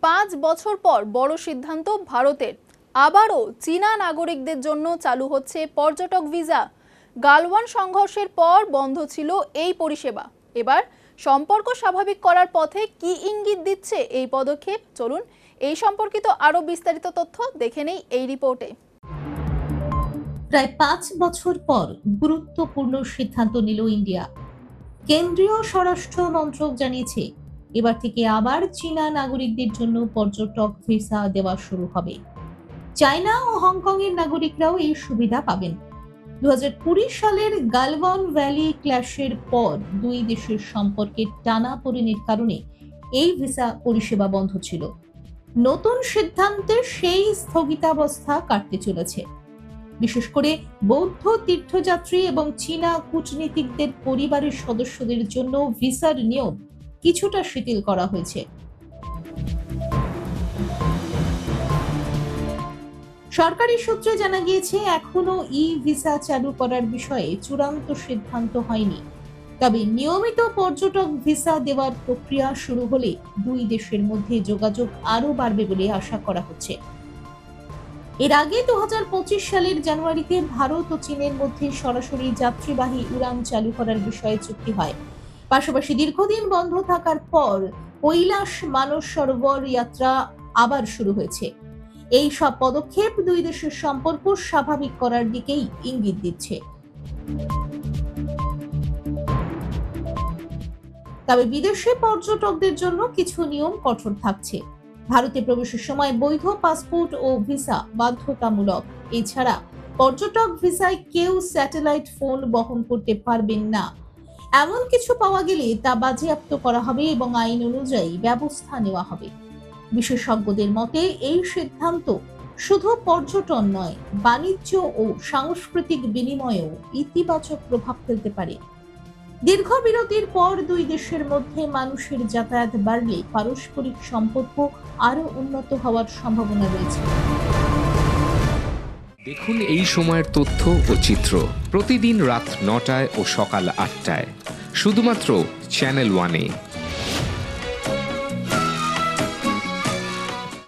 5 বছর পর বড় সিদ্ধান্ত ভারতের। আবারও চীনা নাগরিকদের জন্য চালু হচ্ছে পর্যটক ভিসা। গালওয়ান সংঘর্ষের পর বন্ধ ছিল এই পরিষেবা। এবার সম্পর্ক স্বাভাবিক করার পথে কি ইঙ্গিত দিচ্ছে এই পদক্ষেপ? চলুন এই সম্পর্কিত আরো বিস্তারিত তথ্য দেখে নেই এই রিপোর্টে। প্রায় 5 বছর পর গুরুত্বপূর্ণ সিদ্ধান্ত নিল ইন্ডিয়া। কেন্দ্রীয় স্বরাষ্ট্র মন্ত্রক জানিয়েছে, এবার থেকে আবার চীনা নাগরিকদের জন্য পর্যটক ভিসা দেওয়া শুরু হবে। চায়না ও হংকং এর নাগরিকরাও এই সুবিধা পাবেন। 2020 সালের গালওয়ান ভ্যালি ক্ল্যাশের পর দুই দেশের সম্পর্কের টানাপোড়েনের কারণে এই ভিসা পরিষেবা বন্ধ ছিল। নতুন সিদ্ধান্তে সেই স্থগিতাবস্থা কাটতে চলেছে। বিশেষ করে বৌদ্ধ তীর্থযাত্রী এবং চীনা কূটনীতিকদের পরিবারের সদস্যদের জন্য ভিসার নিয়ম কিছুটা শিথিল করা হয়েছে। সরকারি সূত্রে জানা গিয়েছে, এখনো ই ভিসা চালু করার বিষয়ে চূড়ান্ত সিদ্ধান্ত হয়নি। তবে নিয়মিত পর্যটক ভিসা দেওয়ার প্রক্রিয়া শুরু হলে দুই দেশের মধ্যে যোগাযোগ আরো বাড়বে বলে আশা করা হচ্ছে। এর আগে 2025 সালের জানুয়ারিতে ভারত ও চীনের মধ্যে সরাসরি যাত্রীবাহী উড়ান চালু করার বিষয়ে চুক্তি হয়। পাশাপাশি দীর্ঘদিন বন্ধ থাকার পর কৈলাস মানস সরোবর যাত্রা আবার শুরু হয়েছে। এই সব পদক্ষেপ দুই দেশের সম্পর্ক স্বাভাবিক করার দিকেই ইঙ্গিত দিচ্ছে। তবে বিদেশে পর্যটকদের জন্য কিছু নিয়ম কঠোর থাকছে। ভারতে প্রবেশের সময় বৈধ পাসপোর্ট ও ভিসা বাধ্যতামূলক। এছাড়া পর্যটক ভিসায় কেউ স্যাটেলাইট ফোন বহন করতে পারবেন না। এমন কিছু পাওয়া গেলে তা বাজেয়াপ্ত করা হবে এবং আইন অনুযায়ী ব্যবস্থা নেওয়া হবে। বিশেষজ্ঞদের মতে এই সিদ্ধান্ত শুধু পর্যটন নয়, বাণিজ্য ও সাংস্কৃতিক বিনিময়েও ইতিবাচক প্রভাব ফেলতে পারে। দীর্ঘ বিরতির পর দুই দেশের মধ্যে মানুষের যাতায়াত বাড়লে পারস্পরিক সম্পর্ক আরো উন্নত হওয়ার সম্ভাবনা রয়েছে। দেখুন এই সময়ের তথ্য ও চিত্র প্রতিদিন রাত 9টায় ও সকাল 8টায় শুধুমাত্র চ্যানেল 1-এ।